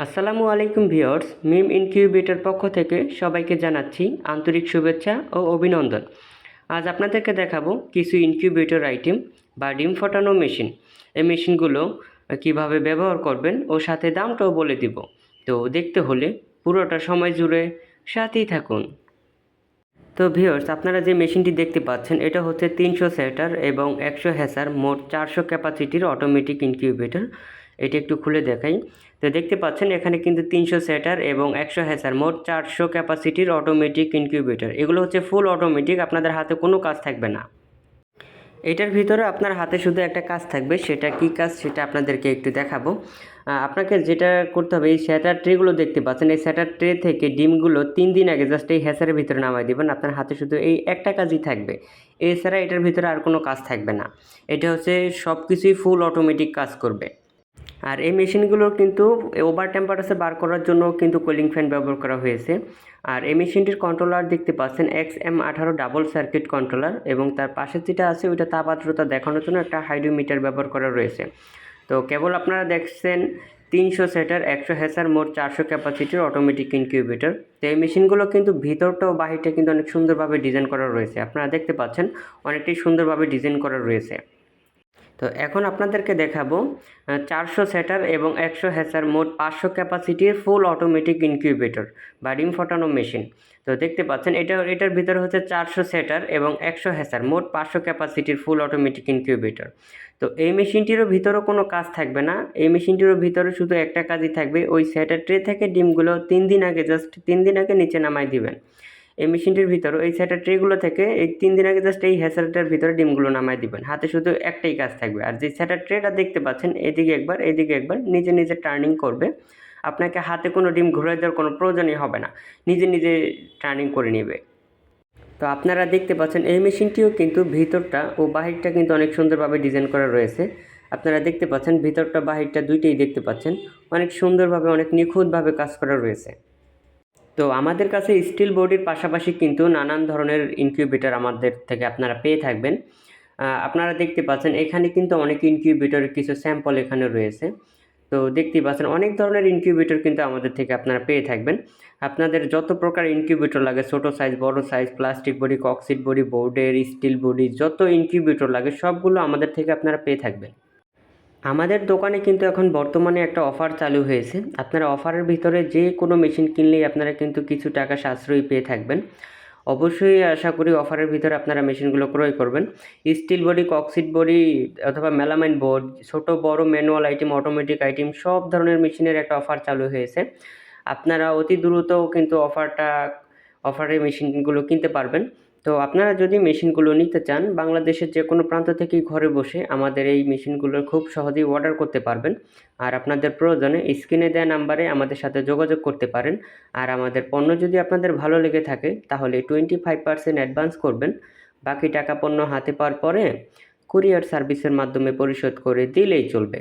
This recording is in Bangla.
আসসালামু আলাইকুম ভিউয়ার্স, মিম ইনকিউবেটর পক্ষ থেকে সবাইকে জানাচ্ছি আন্তরিক শুভেচ্ছা ও অভিনন্দন। আজ আপনাদেরকে দেখাবো কিছু ইনকিউবেটর আইটেম বা ডিম ফোটানো মেশিন। এই মেশিনগুলো কিভাবে ব্যবহার করবেন ও সাথে দামটাও বলে দিব। তো দেখতে হলে পুরোটা সময় জুড়ে সাথেই থাকুন। তো ভিউয়ার্স, আপনারা যে মেশিনটি দেখতে পাচ্ছেন এটা হচ্ছে 300 সেটার এবং 100 হ্যাসার মোট 400 ক্যাপাসিটির অটোমেটিক ইনকিউবেটর। এটি একটু খুলে দেখাই। তো দেখতে পাচ্ছেন এখানে কিন্তু 300 সেটার এবং 100 হ্যাসার মোট 400 ক্যাপাসিটির অটোমেটিক ইনকিউবেটর। এগুলো হচ্ছে ফুল অটোমেটিক, আপনাদের হাতে কোনো কাজ থাকবে না। এটার ভিতরে আপনার হাতে শুধু একটা কাজ থাকবে, সেটা কি কাজ সেটা আপনাদেরকে একটু দেখাবো। আপনাকে যেটা করতে হবে, এই স্যাটার ট্রেগুলো দেখতে পাচ্ছেন, এই স্যাটার ট্রে থেকে ডিমগুলো 3 দিন আগে জাস্ট এই হ্যাচারের ভিতরে নামাই দেবেন। আপনার হাতে শুধু এই একটা কাজই থাকবে, এছাড়া এটার ভিতরে আর কোনো কাজ থাকবে না। এটা হচ্ছে সব কিছুই ফুল অটোমেটিক কাজ করবে। আর এই মেশিনগুলোর কিন্তু ওভার টেম্পারেচার বার করার জন্য কিন্তু কুলিং ফ্যান ব্যবহার করা হয়েছে। আর এই মেশিনটির কন্ট্রোলার দেখতে পাচ্ছেন XM18 ডাবল সার্কিট কন্ট্রোলার, এবং তার পাশে যেটা আছে ওইটা তাপ আর্দ্রতা দেখানোর জন্য একটা হাইড্রোমিটার ব্যবহার করা রয়েছে। তো কেবল আপনারা দেখছেন 300 সেটার 100 হ্যাসার মোট 400 ক্যাপাসিটির অটোমেটিক ইনকিউবেটর। তো এই মেশিনগুলো কিন্তু ভিতরটা ও বাহিরটা কিন্তু অনেক সুন্দরভাবে ডিজাইন করা রয়েছে। আপনারা দেখতে পাচ্ছেন অনেকটাই সুন্দরভাবে ডিজাইন করা রয়েছে। তো এখন আপনাদেরকে দেখাবো 400 সেটার এবং 100 হ্যাচার মোট 500 ক্যাপাসিটির ফুল অটোমেটিক ইনকিউবেটর বা ডিম ফোটানো মেশিন। তো দেখতে পাচ্ছেন এটার ভিতরে হচ্ছে 400 সেটার এবং 100 হ্যাচার মোট 500 ক্যাপাসিটির ফুল অটোমেটিক ইনকিউবেটর। তো এই মেশিনটিরও ভিতরে কোনো কাজ থাকবে না, এই মেশিনটিরও ভিতরে শুধু একটা কাজই থাকবে, ওই সেটার ট্রে থেকে ডিমগুলো 3 দিন আগে জাস্ট 3 দিন আগে নিচে নামাই দিবেন। এই মেশিনটির ভিতরে এই সেটার ট্রেগুলো থেকে এই 3 দিন আগে জাস্ট এই হ্যাচারটার ভিতরে ডিমগুলো নামাই দিবেন। হাতে শুধু একটাই কাজ থাকবে। আর যে সেটার ট্রেটা দেখতে পাচ্ছেন এদিকে একবার এদিকে একবার নিজে নিজে টার্নিং করবে। আপনাকে হাতে কোনো ডিম ঘুরে দেওয়ার কোনো প্রয়োজনই হবে না, নিজে নিজে টার্নিং করে নেবে। তো আপনারা দেখতে পাচ্ছেন এই মেশিনটিও কিন্তু ভিতরটা ও বাহিরটা কিন্তু অনেক সুন্দরভাবে ডিজাইন করা রয়েছে। আপনারা দেখতে পাচ্ছেন ভিতরটা বাহিরটা দুইটাই দেখতে পাচ্ছেন অনেক সুন্দরভাবে অনেক নিখুঁতভাবে কাজ করা রয়েছে। তো আমাদের কাছে স্টিল বডির পাশাপাশি কিন্তু নানান ধরনের ইনকিউবেটর আমাদের থেকে আপনারা পেয়ে থাকবেন। আপনারা দেখতে পাচ্ছেন এখানে কিন্তু অনেক ইনকিউবেটরের কিছু স্যাম্পল এখানে রয়েছে। তো দেখতেই পাচ্ছেন অনেক ধরনের ইনকিউবেটর কিন্তু আমাদের থেকে আপনারা পেয়ে থাকবেন। আপনাদের যত প্রকার ইনকিউবেটর লাগে, ছোটো সাইজ, বড় size, plastic body, cork sheet body, বোর্ডের, স্টিল বডি, যত ইনকিউবেটর লাগে সবগুলো আমাদের থেকে আপনারা পেয়ে থাকবেন। আমাদের দোকানে কিন্তু এখন বর্তমানে একটা অফার চালু হয়েছে। আপনারা অফারের ভিতরে যে কোনো মেশিন কিনলেই আপনারা কিন্তু কিছু টাকা সাশ্রয়ী পেয়ে থাকবেন। অবশ্যই আশা করি অফারের ভিতরে আপনারা মেশিনগুলো ক্রয় করবেন। স্টিল বডি, ককসিট বডি অথবা মেলামাইন বোর্ড, ছোট বড় ম্যানুয়াল আইটেম, অটোমেটিক আইটেম সব ধরনের মেশিনের একটা অফার চালু হয়েছে। আপনারা অতি দ্রুত কিন্তু অফারে মেশিনগুলো কিনতে পারবেন। তো আপনারা যদি মেশিনগুলো নিতে চান, বাংলাদেশের যে কোনো প্রান্ত থেকেই ঘরে বসে আমাদের এই মেশিনগুলো খুব সহজেই অর্ডার করতে পারবেন। আর আপনাদের প্রয়োজনে স্ক্রিনে দেওয়া নাম্বারে আমাদের সাথে যোগাযোগ করতে পারেন। আর আমাদের পণ্য যদি আপনাদের ভালো লেগে থাকে তাহলে 25% অ্যাডভান্স করবেন। বাকি টাকা পণ্য হাতে পাওয়ার পরে কুরিয়ার সার্ভিসের মাধ্যমে পরিশোধ করে দিলেই চলবে।